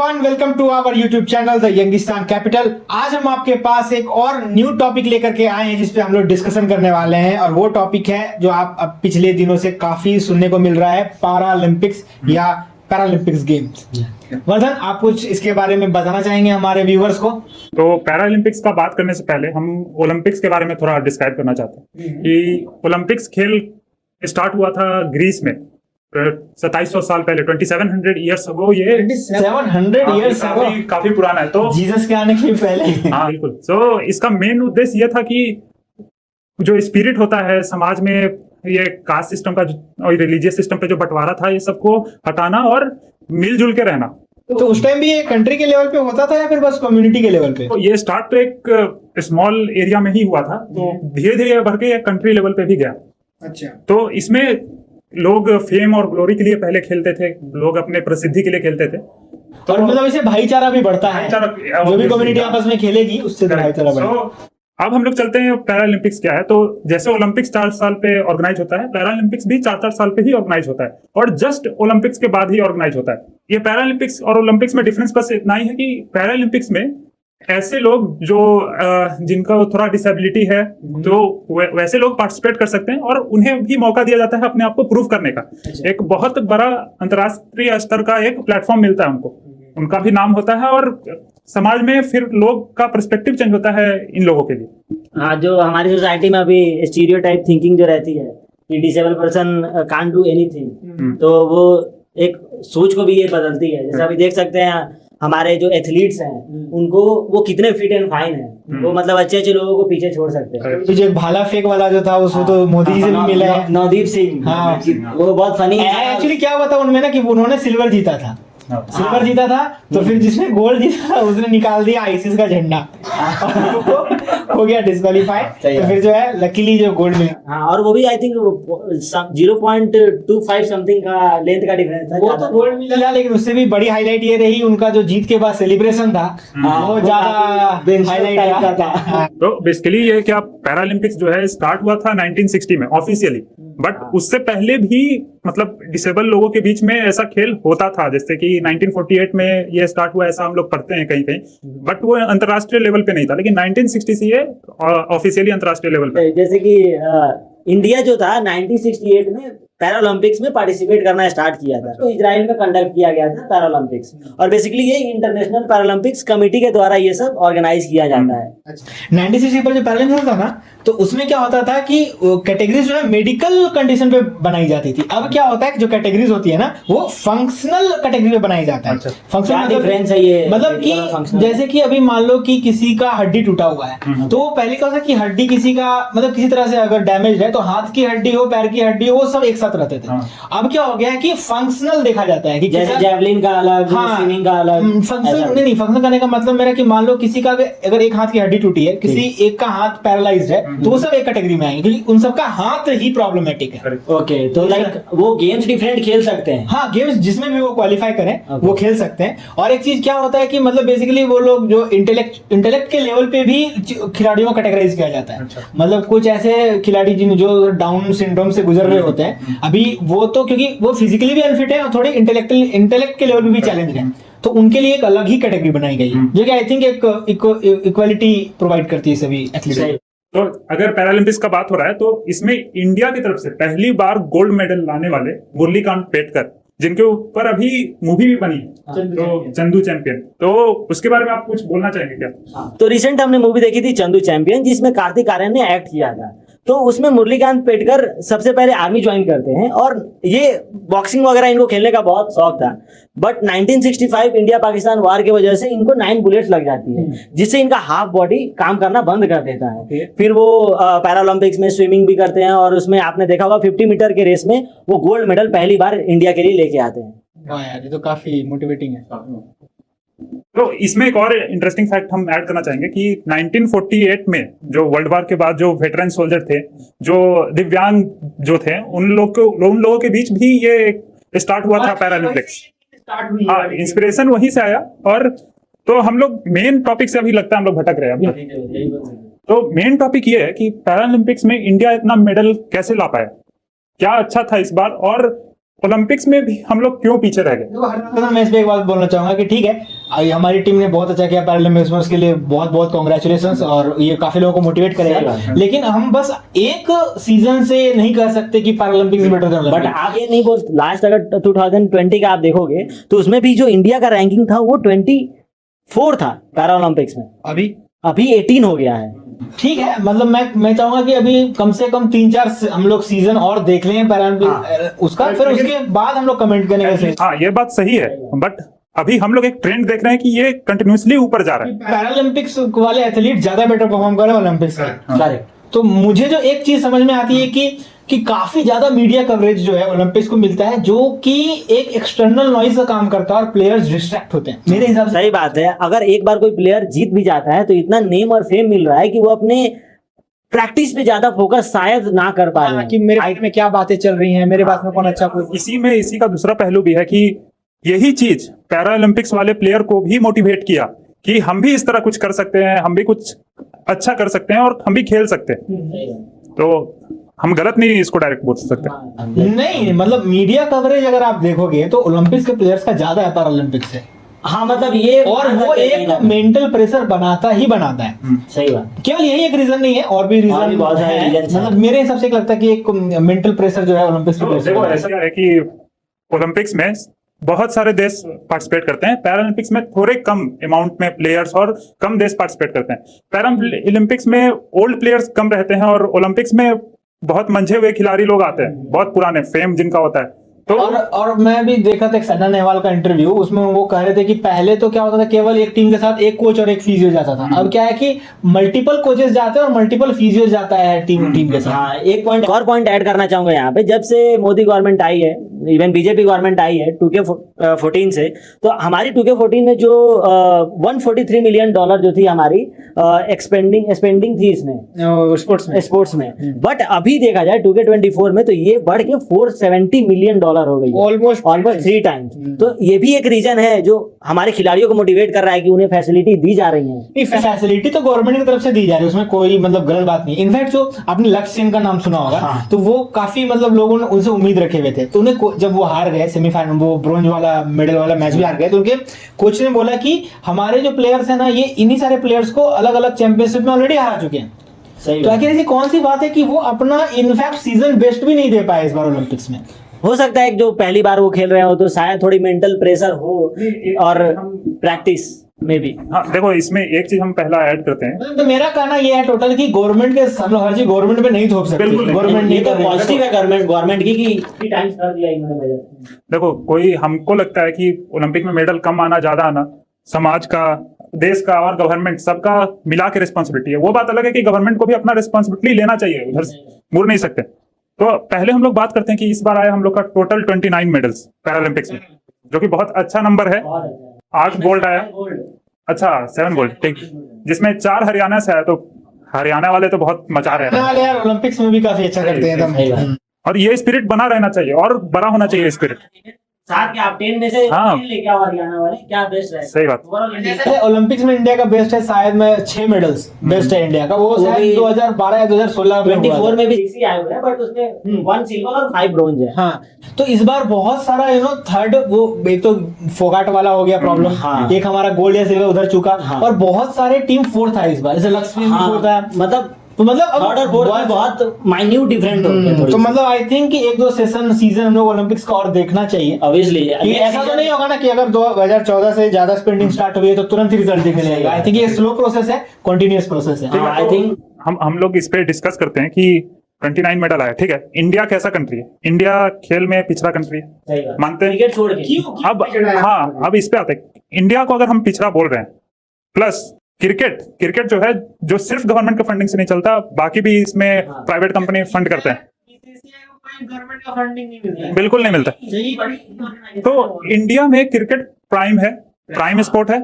Everyone, welcome to our YouTube channel the Youngistan capital. आज हम आपके पास एक और न्यू टॉपिक लेकर के आए हैं जिस पे हम लोग डिस्कशन करने वाले हैं, और वो टॉपिक है जो आप अब पिछले दिनों से काफी सुनने को मिल रहा है, पैरालंपिक्स या पैरालंपिक्स गेम्स। वर्धन, आप कुछ इसके बारे में बताना चाहेंगे हमारे व्यूवर्स को? तो पैरालंपिक्स का बात करने से पहले हम ओलंपिक्स के बारे में थोड़ा डिस्क्राइब करना चाहते हैं कि ओलंपिक्स खेल स्टार्ट हुआ था ग्रीस में 2700 साल पहले, 2700 ईयर्स अगो। ये 700 ईयर्स अगो, काफी पुराना है। तो जीसस के आने के पहले। हाँ बिल्कुल। तो इसका मेन उद्देश्य ये था कि जो स्पिरिट होता है समाज में, ये कास्ट सिस्टम का और रिलीजियस सिस्टम पे जो बंटवारा था, ये सबको हटाना और मिलजुल के रहना। तो उस टाइम भी ये कंट्री के लेवल पे होता था या फिर बस कम्युनिटी के लेवल पे? तो ये स्टार्ट तो एक स्मॉल एरिया में ही हुआ था, तो धीरे धीरे भर के कंट्री लेवल पे भी गया। अच्छा। तो इसमें लोग फेम और ग्लोरी के लिए पहले खेलते थे, लोग अपने प्रसिद्धि के लिए खेलते थे। तो मतलब इसे भाईचारा भी बढ़ता है, जो भी कम्युनिटी आपस में खेलेगी उससे भाईचारा बढ़ेगा। अब हम लोग चलते हैं पैरालंपिक्स क्या है। तो जैसे ओलंपिक्स 4 साल पे ऑर्गेनाइज होता है, पैरालंपिक्स भी 4-4 साल पे ही ऑर्गेनाइज होता है, और जस्ट ओलंपिक्स के बाद ही ऑर्गेनाइज होता है। ये पैरालंपिक्स और ओलंपिक्स में डिफरेंस बस इतना ही है कि पैरालंपिक्स में ऐसे लोग जो जिनका थोड़ा डिसेबिलिटी है, तो वैसे लोग पार्टिसिपेट कर सकते हैं, और उन्हें भी मौका दिया जाता है अपने आप को प्रूव करने का। एक बहुत बड़ा अंतर्राष्ट्रीय स्तर का एक प्लेटफॉर्म मिलता है उनको, उनका भी नाम होता है, और समाज में फिर लोग का पर्सपेक्टिव चेंज होता है इन लोगों के लिए। हाँ, जो हमारी सोसाइटी में अभी स्टीरियोटाइप थिंकिंग जो रहती है कि disable person can't do anything, तो वो एक सोच को भी ये बदलती है। जैसे अभी देख सकते हैं हमारे जो एथलीट्स हैं, उनको वो कितने फिट एंड फाइन है, वो मतलब अच्छे अच्छे लोगों को पीछे छोड़ सकते हैं। तो जो भाला फेंक वाला जो था उसको तो मोदी जी से भी मिला है, नवदीप सिंह। हाँ, वो बहुत फनी है। एक्चुअली क्या हुआ था उनमें ना कि उन्होंने सिल्वर जीता था, सिल्वर जीता था, तो फिर जिसने गोल्ड जीता था उसने निकाल दिया आईसीस का झंडा, हो गया डिस्क्वालीफाई। तो फिर जो है लकीली जो गोल्ड मिला। हाँ, और वो भी आई थिंक 0.25 समथिंग का लेंथ का डिफरेंस था। वो तो गोल्ड मिला, लेकिन उससे भी बड़ी हाईलाइट ये रही उनका जो जीत के बाद सेलिब्रेशन था, वो ज्यादा हाईलाइट था। तो बेसिकली ये क्या पैरालंपिक्स जो है स्टार्ट हुआ था 1960 में ऑफिशियली, बट उससे पहले भी मतलब डिसेबल लोगों के बीच में ऐसा खेल होता था। जैसे कि 1948 में ये स्टार्ट हुआ, ऐसा हम लोग पढ़ते हैं कहीं कहीं, बट वो अंतर्राष्ट्रीय लेवल पे नहीं था। लेकिन 1960 से ये ऑफिशियली अंतर्राष्ट्रीय लेवल पे। जैसे कि इंडिया जो था 1968 में पैरालंपिक्स में पार्टिसिपेट करना स्टार्ट किया था, तो इजराइल में कंडक्ट किया गया था पैरालंपिक्स, और बेसिकली ये इंटरनेशनल पैरालंपिक्स कमेटी के द्वारा ये सब ऑर्गेनाइज किया जाता है। 96 पर जो पैरालंपिक्स था ना, तो उसमें क्या होता था कि कैटेगरीज जो है मेडिकल कंडीशन पे बनाई जाती थी। अब क्या होता है कि जो कैटेगरीज होती है ना, वो फंक्शनल कैटेगरी पे बनाई जाता है। फंक्शनल डिफरेंस है ये, मतलब कि जैसे कि अभी मान लो कि किसी का हड्डी टूटा हुआ है, तो पहले क्या होता है कि हड्डी किसी का मतलब किसी तरह से अगर डैमेज है, तो हाथ की हड्डी हो, पैर की हड्डी हो, वो सब एक साथ रहते थे। अब क्या हो गया है कि फंक्शनल देखा जाता है कि जैसे जेवलिन का अलग, स्विमिंग का अलग। फंक्शनल नहीं, फंक्शनल करने का मतलब मेरा कि मान लो किसी का अगर एक हाथ की हड्डी टूटी है, किसी एक का हाथ पैरालाइज्ड है, तो वो सब एक कैटेगरी में आएंगे क्योंकि उन सबका हाथ ही प्रॉब्लमेटिक है। ओके, तो लाइक वो गेम्स डिफरेंट खेल सकते हैं। हाँ, गेम्स जिसमें भी वो क्वालिफाई करें वो खेल सकते हैं। और एक चीज क्या होता है कि मतलब बेसिकली वो लोग जो इंटेलेक्ट के लेवल पे भी खिलाड़ियों को कैटेगराइज किया जाता है। मतलब कुछ ऐसे खिलाड़ी जिन जो डाउन सिंड्रोम से गुजर रहे होते हैं, अभी वो तो क्योंकि वो फिजिकली भी अनफिट है और थोड़े इंटेलेक्ट के लेवल में भी चैलेंज है, तो उनके लिए एक अलग ही कैटेगरी बनाई गई है, जो कि आई थिंक एक इक्वालिटी प्रोवाइड करती है सभी एथलीट। तो अगर पैरालंपिक्स का बात हो रहा है, तो इसमें इंडिया की तरफ से पहली बार गोल्ड मेडल लाने वाले मुरलीकांत पेटकर, जिनके ऊपर अभी मूवी भी बनी है, तो चंदू चैंपियन, तो उसके बारे में आप कुछ बोलना चाहेंगे क्या? तो रिसेंट हमने मूवी देखी थी चंदू चैंपियन, जिसमें कार्तिक आर्यन ने एक्ट किया था। तो उसमें मुरलीकांत पेटकर सबसे पहले आर्मी ज्वाइन करते हैं, और ये बॉक्सिंग वगैरह इनको खेलने का बहुत शौक था। बट 1965 इंडिया पाकिस्तान वार की वजह से इनको 9 बुलेट्स लग जाती है, जिससे इनका हाफ बॉडी काम करना बंद कर देता है। फिर वो पैरालंपिक्स में स्विमिंग भी करते हैं, और उसमें आपने देखा होगा 50 मीटर के रेस में वो गोल्ड मेडल पहली बार इंडिया के लिए लेके आते हैं। वाह यार, ये तो काफी मोटिवेटिंग है। तो इसमें एक और इंटरेस्टिंग फैक्ट हम ऐड करना चाहेंगे कि 1948 में जो वर्ल्ड वार के बाद जो वेटरन सोल्जर थे, जो दिव्यांग जो थे, उन लोगों के बीच भी ये स्टार्ट हुआ था पैरालंपिक्स। हाँ, इंस्पिरेशन वहीं से आया। और तो हम लोग मेन टॉपिक से अभी लगता है हम लोग भटक रहे हैं अभी। तो मेन टॉपिक ये है कि पैरालंपिक्स में इंडिया इतना मेडल कैसे ला पाया, क्या अच्छा था इस बार, और ओलंपिक्स में भी हम लोग क्यों पीछे रह गए? मैं इस पे एक बात बोलना चाहूंगा कि ठीक है, हमारी टीम ने बहुत अच्छा किया पैरालंपिक्स में, उसके लिए बहुत बहुत कॉन्ग्रेचुलेशंस, और ये काफी लोगों को मोटिवेट करेगा। लेकिन हम बस एक सीजन से नहीं कह सकते कि पैरालंपिक्स बेटर देन बट आप ये नहीं बोल, लास्ट अगर 2020 का आप देखोगे तो उसमें भी जो इंडिया का रैंकिंग था वो 24 था पैरा ओलंपिक्स में, अभी 18 हो गया है। ठीक है, मतलब मैं चाहूंगा कि अभी कम से कम 3-4 हम लोग सीजन और देख लें पैरालंपिक उसका, फिर उसके बाद हम लोग कमेंट करेंगे। हाँ, ये बात सही है, बट अभी हम लोग एक ट्रेंड देख रहे हैं कि ये कंटिन्यूसली ऊपर जा रहा है। पैरालंपिक्स वाले एथलीट ज्यादा बेटर परफॉर्म कर रहे हैं ओलंपिक्स से। तो मुझे जो एक चीज समझ में आती है कि काफी ज्यादा मीडिया कवरेज जो है ओलंपिक्स को मिलता है, जो कि एक एक्सटर्नल नॉइज का काम करता है और प्लेयर्स डिस्ट्रैक्ट होते हैं मेरे हिसाब से। सही बात है, अगर एक बार कोई प्लेयर जीत भी जाता है तो इतना नेम और फेम मिल रहा है कि वो अपने प्रैक्टिस पे ज्यादा फोकस शायद ना कर पा रहे हैं कि मेरे बारे में क्या बातें चल रही हैं, मेरे पास में कौन अच्छा कोई। इसी का दूसरा पहलू भी है कि यही चीज पैरा ओलंपिक्स वाले प्लेयर को भी मोटिवेट किया कि हम भी इस तरह कुछ कर सकते हैं, हम भी कुछ अच्छा कर सकते हैं और हम भी खेल सकते हैं। तो हम गलत नहीं इसको डायरेक्ट बोल सकते। नहीं, मतलब मीडिया कवरेज अगर आप देखोगे तो ओलंपिक्स के प्लेयर्स का ज्यादा है पैरा ओलंपिक्स से। हाँ, मतलब ये, और वो एक मेंटल प्रेशर बनाता है। सही बात। केवल यही एक रीजन नहीं है, और भी रीजन बहुत सारे है। reasons मतलब मेरे हिसाब से लगता है कि एक मेंटल प्रेशर जो है ओलंपिक्स के देखो, ऐसा है कि ओलंपिक्स में बहुत सारे देश पार्टिसिपेट करते हैं, पैरा ओलंपिक्स में थोड़े कम अमाउंट में प्लेयर्स और कम देश पार्टिसिपेट करते हैं। पैरा ओलंपिक्स में ओल्ड प्लेयर्स कम रहते हैं और ओलंपिक्स में बहुत मंझे हुए खिलाड़ी लोग आते हैं, बहुत पुराने फेम जिनका होता है। तो और मैं भी देखा था एक साइना नेहवाल का इंटरव्यू, उसमें वो कह रहे थे कि पहले तो क्या होता था, केवल एक टीम के साथ एक कोच और एक फिजियो जाता था। अब क्या है कि मल्टीपल कोचेस जाते हैं और मल्टीपल फिजियो जाता है टीम के साथ। हाँ, एक पॉइंट ऐड करना चाहूंगा यहाँ पे। जब से मोदी गवर्नमेंट आई है, इवन बीजेपी गवर्नमेंट आई है 2K14 से, तो हमारी 2K14 में जो $143 मिलियन जो थी हमारी स्पेंडिंग थी इसमें स्पोर्ट्स में, बट अभी देखा जाए 2K24 में तो ये बढ़ के $470 मिलियन हो गई, ऑलमोस्ट 3 टाइम्स। तो ये भी एक रीजन है जो हमारे खिलाड़ियों को मोटिवेट कर रहा है कि उन्हें फैसिलिटी दी जा रही है। फैसिलिटी तो गवर्नमेंट की तरफ से दी जा रही है, उसमें कोई मतलब गलत बात नहीं। इनफैक्ट जो आपने लक्ष्य सेन का नाम सुना होगा, हाँ। तो वो काफी मतलब लोगों ने उनसे उम्मीद रखे हुए थे। तो उन्हें जब वो हार गए सेमीफाइनल, वो ब्रोंज वाला मेडल वाला मैच भी हार गए, तो उनके कोच ने बोला कि हमारे जो प्लेयर्स है ना, ये इन्हीं सारे प्लेयर्स को अलग अलग चैंपियनशिप में ऑलरेडी हरा चुके हैं। तो आखिर ऐसी कौन सी बात है कि वो अपना इनफैक्ट सीजन बेस्ट भी नहीं दे पाए इस बार ओलंपिक्स में। हो सकता है जो पहली बार वो खेल रहे हो तो शायद थोड़ी मेंटल प्रेशर हो और प्रैक्टिस में भी। हाँ, देखो, इसमें एक चीज हम पहला ऐड करते हैं। तो मेरा कहना ये है टोटल कि गवर्नमेंट के हर चीज गवर्नमेंट पे नहीं थोप सकते। गवर्नमेंट ये तो पॉजिटिव है गवर्नमेंट की कि 3 टाइम्स कर दिया इन्होंने। देखो, कोई हमको लगता है कि ओलंपिक में मेडल कम आना ज्यादा आना समाज का, देश का और गवर्नमेंट सबका मिला के रिस्पॉन्सिबिलिटी है। वो बात अलग है कि गवर्नमेंट को भी अपना रिस्पॉन्सिबिलिटी लेना चाहिए, उधर मुड़ नहीं सकते। तो पहले हम लोग बात करते हैं कि इस बार आया हम लोग का टोटल 29 मेडल्स पैरालंपिक्स में, जो कि बहुत अच्छा नंबर है। 8 गोल्ड आया, अच्छा 7 गोल्ड, ठीक, जिसमें 4 हरियाणा से आया। तो हरियाणा वाले तो बहुत मचा रहे हैं यार, ओलंपिक्स में भी काफी अच्छा करते हैं एकदम। और ये स्पिरिट बना रहना चाहिए और बड़ा होना चाहिए स्पिरिट। साथ के आप 10 में से 3 लेके आओ हरियाणा वाले, क्या बेस्ट है। सही बात। ओलंपिक्स में इंडिया का बेस्ट है शायद में 6 मेडल्स बेस्ट है इंडिया का, वो शायद 2012 या 2016 में 24 में भी 6 आए हुए हैं, बट उसमें 1 सिल्वर और 5 ब्रोंज है। हाँ, तो इस बार बहुत सारा थर्ड, वो एक तो फोगाट वाला हो गया प्रॉब्लम, हाँ। एक हमारा गोल्ड या सिल्वर उधर चुका, हाँ। और बहुत सारे टीम 4th है इस बार, जैसे लक्ष्मी 4th है, मतलब थर्ड और फोर्थ में बहुत माइन्यूट डिफरेंट होते हैं। तो मतलब आई थिंक कि 1-2 सीजन हम लोग ओलंपिक्स का और देखना चाहिए ऑब्वियसली। ऐसा तो नहीं होगा ना कि अगर 2014 से ज्यादा स्पेंडिंग स्टार्ट हुई है तो तुरंत ही रिजल्ट दिखने लगेगा। आई थिंक ये स्लो प्रोसेस है, कंटिन्यूअस प्रोसेस है। आई थिंक हम लोग इस पे डिस्कस करते हैं कि 29 मेडल आया, ठीक है। इंडिया कैसा कंट्री है? इंडिया खेल में पिछड़ा कंट्री है, मानते हैं। क्रिकेट छोड़ के अब इस पे आते हैं। इंडिया को अगर हम पिछड़ा बोल रहे हैं, प्लस क्रिकेट जो है, जो सिर्फ गवर्नमेंट के फंडिंग से नहीं चलता, बाकी भी इसमें प्राइवेट कंपनी फंड करते हैं, गवर्नमेंट का फंडिंग नहीं मिलता है, बिल्कुल नहीं मिलता। तो इंडिया में क्रिकेट प्राइम है, प्राइम स्पोर्ट है।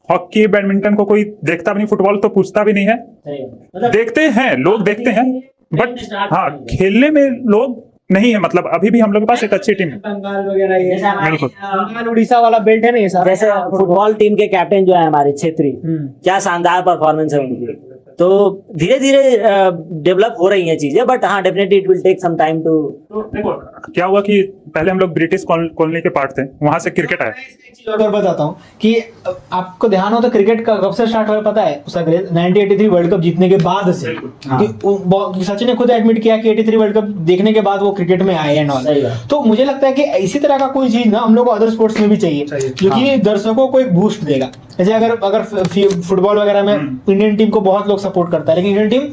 हॉकी, बैडमिंटन को कोई देखता भी नहीं, फुटबॉल तो पूछता भी नहीं है। देखते हैं लोग, देखते हैं, बट हाँ, खेलने में लोग नहीं है। मतलब अभी भी हम लोग के पास एक अच्छी टीम है। बंगाल वगैरह ये बिल्कुल, बंगाल उड़ीसा वाला बेल्ट है ना, ये सारा। जैसे फुटबॉल टीम के कैप्टन जो है हमारे छेत्री, क्या शानदार परफॉर्मेंस है उनकी। तो धीरे धीरे डेवलप हो रही हैं चीजें, बट हाँ definitely it will take some time too. तो देखो क्या हुआ कि पहले हम लोग ब्रिटिश कॉलोनी के पार्ट थे, वहां से क्रिकेट आया। एक चीज और बताता हूँ कि आपको ध्यान हो तो क्रिकेट का कब से स्टार्ट हुआ पता है? उसका क्रेज 1983 वर्ल्ड कप जीतने के बाद से। कि सचिन ने खुद एडमिट किया कि 83 वर्ल्ड कप देखने के बाद वो क्रिकेट में आए एंड ऑल। तो मुझे लगता है कि इसी तरह का कोई चीज ना हम लोग को अदर स्पोर्ट्स में भी चाहिए, जो कि दर्शकों को एक बूस्ट देगा। जैसे अगर फुटबॉल वगैरह में इंडियन टीम को बहुत लोग सपोर्ट करता है, लेकिन इंडियन टीम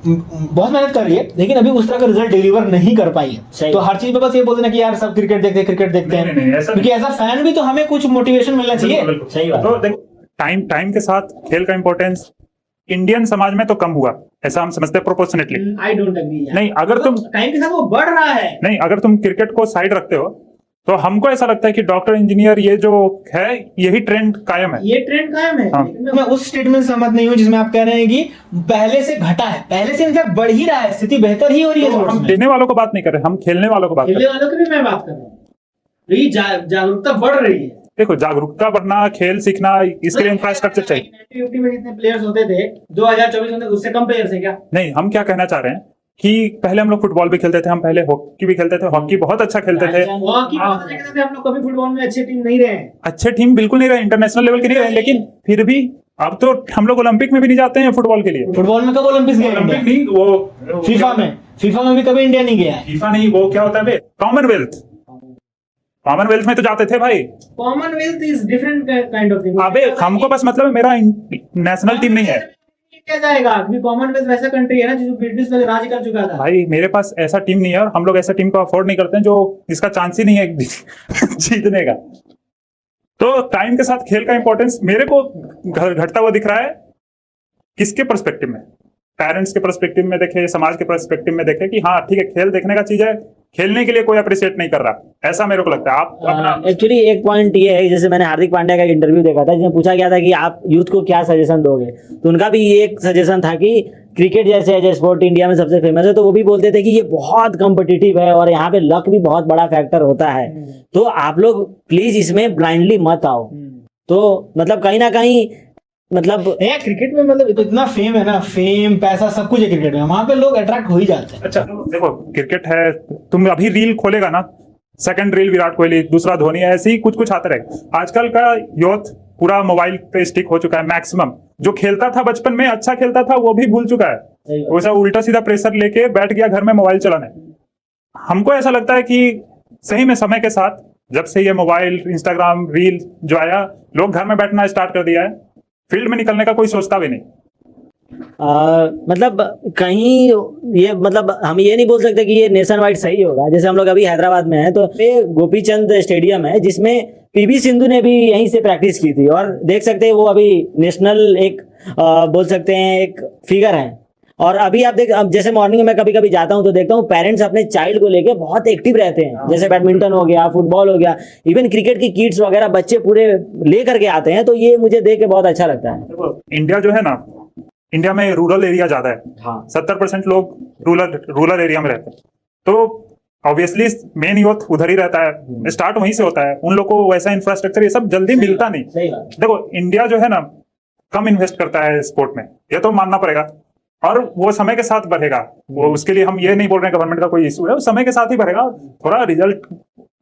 बहुत मेहनत कर रही है, लेकिन अभी उस तरह का रिजल्ट डिलीवर नहीं कर पाई है। तो हर चीज पे बस ये बोलते ना कि यार सब क्रिकेट देखते हैं, क्योंकि एज अ फैन भी तो हमें कुछ मोटिवेशन मिलना चाहिए। सही बात। तो देखो टाइम के साथ खेल का इंपॉर्टेंस इंडियन समाज में तो कम हुआ, ऐसा हम समझते हैं प्रोपोर्शनेटली। I don't agree. नहीं, अगर तुम टाइम के साथ वो बढ़ रहा है। नहीं, अगर तुम क्रिकेट को साइड रखते हो तो हमको ऐसा लगता है कि डॉक्टर इंजीनियर ये जो है यही ट्रेंड कायम है। ये ट्रेंड कायम है। हाँ। लेकिन मैं उस स्टेटमेंट से सहमत नहीं हूँ जिसमें आप कह रहे हैं कि पहले से घटा है, पहले से इनफैक्ट बढ़ ही रहा है, स्थिति बेहतर ही हो रही है। तो हम देने वालों को बात नहीं कर रहे, हम खेलने वालों को बात कर रहे खेलने वालों की भी मैं बात कर रहा हूँ। तो ये जागरूकता बढ़ रही है। देखो जागरूकता बढ़ना, खेल सीखना, इसके लिए इंफ्रास्ट्रक्चर चाहिए। 1950 में जितने प्लेयर्स होते थे 2024 में उससे कम प्लेयर्स हैं क्या? नहीं, हम क्या कहना चाह रहे हैं कि पहले हम लोग फुटबॉल भी खेलते थे, हम पहले हॉकी भी खेलते थे, हॉकी बहुत अच्छा खेलते थे। हॉकी बहुत अच्छा खेलते थे हम लोग, कभी फुटबॉल में अच्छी टीम नहीं रहे हैं। अच्छे टीम बिल्कुल नहीं रहे, इंटरनेशनल लेवल के नहीं रहे, लेकिन फिर भी अब तो हम लोग ओलंपिक में भी नहीं जाते हैं फुटबॉल के लिए। फुटबॉल में कब ओलंपिक्स गए? ओलंपिक नहीं, वो फीफा में भी कभी इंडिया नहीं गया है। फीफा नहीं, वो क्या होता है? कॉमनवेल्थ में तो जाते थे भाई। Commonwealth is different kind of thing. अबे हमको बस मतलब मेरा नेशनल टीम नहीं है क्या जाएगा, क्योंकि कॉमनवेल्थ वैसा कंट्री है ना जो ब्रिटिश में राज कर चुका था। भाई। मेरे पास ऐसा टीम नहीं है और हम लोग ऐसा टीम को अफोर्ड नहीं करते हैं जो इसका चांस ही नहीं है जीतने का। तो टाइम के साथ खेल का इंपॉर्टेंस मेरे को घटता हुआ दिख रहा है। किसके पर्सपेक्टिव में? पेरेंट्स के पर्सपेक्टिव में देखे, समाज के पर्सपेक्टिव में देखे कि हाँ ठीक है, खेल देखने का चीज है, खेलने के लिए कोई अप्रिशिएट नहीं कर रहा, ऐसा मेरे को लगता है। आप अपना एक्चुअली एक पॉइंट ये है, जैसे मैंने हार्दिक पांड्या का एक इंटरव्यू देखा था जिसमें पूछा गया था कि आप यूथ को क्या सजेशन दोगे, तो उनका भी ये एक सजेशन था कि क्रिकेट जैसे एज ए स्पोर्ट इंडिया में सबसे फेमस है, तो वो भी बोलते थे कि ये बहुत कॉम्पिटिटिव है और यहाँ पे लक भी बहुत बड़ा फैक्टर होता है, तो आप लोग प्लीज इसमें ब्लाइंडली मत आओ। तो मतलब कहीं ना कहीं मतलब क्रिकेट में मतलब इतना फेम है ना, फेम पैसा सब कुछ है क्रिकेट में, वहां पे लोग अट्रैक्ट हो ही जाते हैं। अच्छा देखो क्रिकेट है, तुम अभी रील खोलेगा ना, सेकंड रील विराट कोहली, दूसरा धोनी, ऐसे ही कुछ कुछ आता रहेगा। आजकल का यूथ पूरा मोबाइल पे स्टिक हो चुका है मैक्सिमम। जो खेलता था बचपन में, अच्छा खेलता था, वो भी भूल चुका है। वैसा उल्टा सीधा प्रेशर लेके बैठ गया घर में मोबाइल चलाने। हमको ऐसा लगता है कि सही में समय के साथ जब से ये मोबाइल, इंस्टाग्राम, रील जो आया, लोग घर में बैठना स्टार्ट कर दिया है, फील्ड में निकलने का कोई सोचता भी नहीं। मतलब कहीं ये मतलब हम ये नहीं बोल सकते कि ये नेशन वाइड सही होगा। जैसे हम लोग अभी हैदराबाद में हैं, तो ये गोपीचंद स्टेडियम है जिसमें पीवी सिंधु ने भी यहीं से प्रैक्टिस की थी, और देख सकते हैं वो अभी नेशनल एक बोल सकते हैं एक फिगर है। और अभी आप देख, अब जैसे मॉर्निंग में मैं कभी कभी जाता हूँ तो देखता हूँ पेरेंट्स अपने चाइल्ड को लेके बहुत एक्टिव रहते हैं। जैसे बैडमिंटन हो गया, फुटबॉल हो गया, इवन क्रिकेट की किट्स वगैरह बच्चे पूरे ले करके आते हैं, तो ये मुझे देख के बहुत अच्छा लगता है। इंडिया जो है ना, इंडिया में रूरल एरिया ज्यादा है। हाँ। 70% लोग रूरल एरिया में रहते हैं, तो ऑब्वियसली मेन यूथ उधर ही रहता है, स्टार्ट वहीं से होता है। उन लोग को वैसा इंफ्रास्ट्रक्चर ये सब जल्दी मिलता नहीं। सही बात। देखो इंडिया जो है ना कम इन्वेस्ट करता है स्पोर्ट में, ये तो मानना पड़ेगा, और वो समय के साथ बढ़ेगा। वो उसके लिए हम ये नहीं बोल रहे हैं गवर्नमेंट का कोई इशू है, वो समय के साथ ही बढ़ेगा। थोड़ा रिजल्ट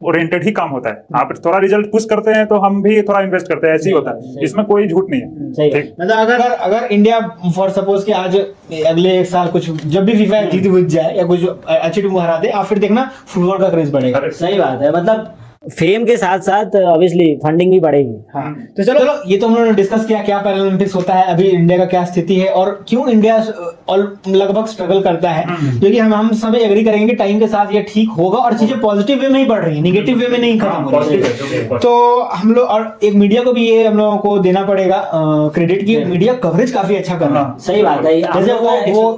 ओरिएंटेड ही काम होता है। आप थोड़ा रिजल्ट पुश करते हैं तो हम भी थोड़ा इन्वेस्ट करते हैं, ऐसे ही होता है, इसमें कोई झूठ नहीं है। ठीक, मतलब अगर इंडिया फॉर सपोज कि आज अगले एक साल कुछ जब भी फीफा जीत जाए या कुछ अच्छी टीम हरा दे, आप फिर देखना फुटबॉल का क्रेज बढ़ेगा। सही बात है, मतलब फेम के साथ साथ ऑब्वियसली फंडिंग भी बढ़ेगी। हाँ, तो चलो ये तो हम लोगों ने डिस्कस किया क्या पैरालंपिक्स होता है, अभी इंडिया का क्या स्थिति है और क्यों इंडिया लगभग स्ट्रगल करता है, क्योंकि हम सभी एग्री करेंगे कि टाइम के साथ ये ठीक होगा और चीजें पॉजिटिव वे में ही बढ़ रही है, निगेटिव वे में नहीं खत्म हो रही है। तो हम लोग और एक मीडिया को भी ये हम लोगों को देना पड़ेगा क्रेडिट की मीडिया कवरेज काफी अच्छा कर रहा है। सही बात है। जैसे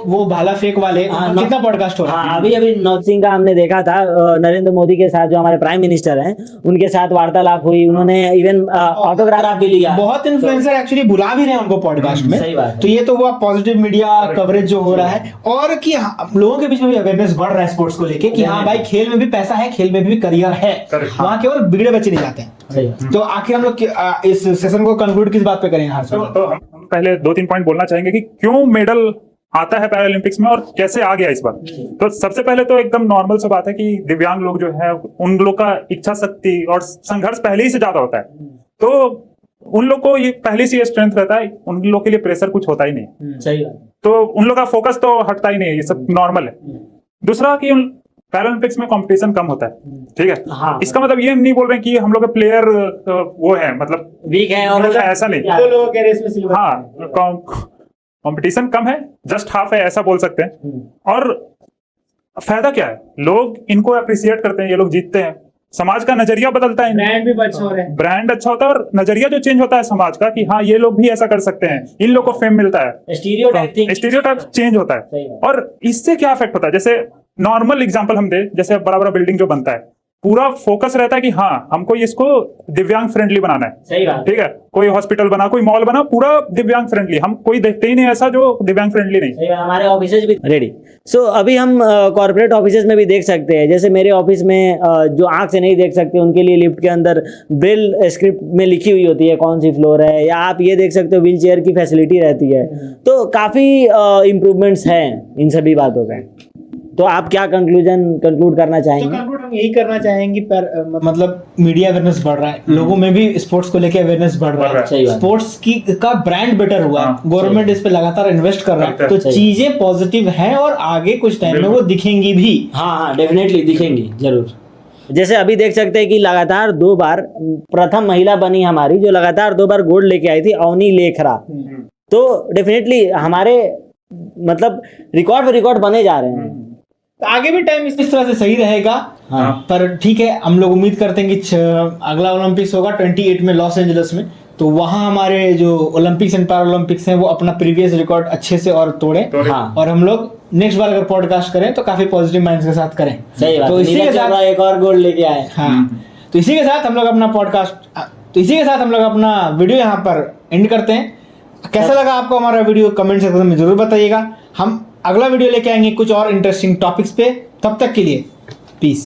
वो भाला फेंक वाले कितना पॉडकास्ट हो रहा है। अभी नौत सिंह का हमने देखा था, नरेंद्र मोदी के साथ जो हमारे प्राइम मिनिस्टर हैं उनके साथ वार्तालाप हुई, उन्होंने इवन ऑटोग्राफ भी लिया। बहुत इन्फ्लुएंसर एक्चुअली बुला भी रहे हैं उनको पॉडकास्ट में। सही बात। तो ये तो हुआ पॉजिटिव मीडिया कवरेज जो हो रहा है, और कि लोगों के बीच में भी अवेयरनेस बढ़ रहा है स्पोर्ट्स को लेके कि हाँ भाई खेल में भी पैसा है, खेल में भी करियर है, वहाँ केवल बिगड़े बच्चे नहीं जाते हैं। तो आखिर हम लोग इस सेशन को कंक्लूड किस बात पे करेंगे? तो हम पहले 2-3 पॉइंट बोलना चाहेंगे कि क्यों मेडल आता है पैरा ओलंपिक्स में और कैसे आ गया इस बार। तो सबसे पहले तो एकदम नॉर्मल सा बात है कि दिव्यांग लोग जो है उन लोग का इच्छा शक्ति और संघर्ष पहले ही से ज्यादा होता है, तो उन लोग को ये पहले से स्ट्रेंथ रहता है, उन लोग के लिए प्रेशर कुछ होता ही नहीं। सही बात। तो उन लोग का फोकस तो हटता ही नहीं है, ये सब नॉर्मल है। दूसरा कि पैरालंपिक्स में कंपटीशन कम होता है, ठीक है। हाँ। इसका मतलब ये नहीं बोल रहे हैं कि हम लोग के प्लेयर वो है मतलब वीक है और ऐसा नहीं। दो लोगों के रेस में सिल्वर। हाँ, कंपटीशन कम है, जस्ट हाफ है, ऐसा बोल सकते हैं। और फायदा क्या है, लोग इनको अप्रिशिएट करते हैं, ये लोग जीतते हैं, समाज का नजरिया बदलता है, ब्रांड भी अच्छा हो रहा है, ब्रांड अच्छा होता है और नजरिया जो चेंज होता है समाज का कि हाँ ये लोग भी ऐसा कर सकते हैं, इन लोग को फेम मिलता है, स्टीरियोटाइप चेंज होता है। और इससे क्या इफेक्ट होता है, जैसे नॉर्मल एग्जांपल हम दे, जैसे बड़ा बड़ा बिल्डिंग जो बनता है, पूरा फोकस रहता है कि हाँ हमको इसको दिव्यांग फ्रेंडली बनाना है, सही बात, ठीक है। कोई हॉस्पिटल बना, कोई मॉल बना, पूरा दिव्यांग फ्रेंडली, हम कोई देखते ही नहीं ऐसा जो दिव्यांग फ्रेंडली नहीं। हमारे ऑफिसेज भी रेडी। सो अभी हम कॉर्पोरेट ऑफिसेज में भी देख सकते हैं, जैसे मेरे ऑफिस में जो आंख से नहीं देख सकते उनके लिए लिफ्ट के अंदर ब्रेल स्क्रिप्ट में लिखी हुई होती है कौन सी फ्लोर है, या आप ये देख सकते हो व्हील चेयर की फैसिलिटी रहती है। तो काफी इम्प्रूवमेंट्स हैं इन सभी बातों पे। तो आप क्या कंक्लूड करना चाहेंगे? तो हम यही करना चाहेंगे, मतलब मीडिया अवेयरनेस बढ़ रहा है, लोगों में भी स्पोर्ट्स को लेकर अवेयरनेस बढ़ रहा है, स्पोर्ट्स की का ब्रांड बेटर हुआ है, गवर्नमेंट इस पे लगातार इन्वेस्ट कर रहा है, तो चीजें पॉजिटिव हैं और आगे कुछ टाइम में वो दिखेंगी भी। हाँ डेफिनेटली दिखेंगी जरूर। जैसे अभी देख सकते हैं कि लगातार 2 बार प्रथम महिला बनी हमारी, जो लगातार 2 बार गोल्ड लेके आई थी, अवनी लेखरा। तो डेफिनेटली हमारे मतलब रिकॉर्ड पे रिकॉर्ड बने जा रहे हैं। तो आगे भी टाइम इस तरह से सही रहेगा। हाँ। पर ठीक है, हम लोग उम्मीद करते हैं कि अगला ओलंपिक्स होगा 28 में लॉस एंजलिस में, तो वहां हमारे जो ओलंपिक्स एंड पैरा ओलंपिक्स हैं वो अपना प्रीवियस रिकॉर्ड अच्छे से और तोड़े। हाँ। और हम लोग नेक्स्ट बार अगर पॉडकास्ट करें तो काफी पॉजिटिव माइंड के साथ करें। सही बात। तो इसी के साथ एक और गोल्ड लेके आए। हाँ, तो इसी के साथ हम लोग अपना वीडियो यहाँ पर एंड करते हैं। कैसा लगा आपको हमारा वीडियो, कमेंट सेक्शन में जरूर बताइएगा। हम अगला वीडियो लेके आएंगे कुछ और इंटरेस्टिंग टॉपिक्स पे। तब तक के लिए पीस।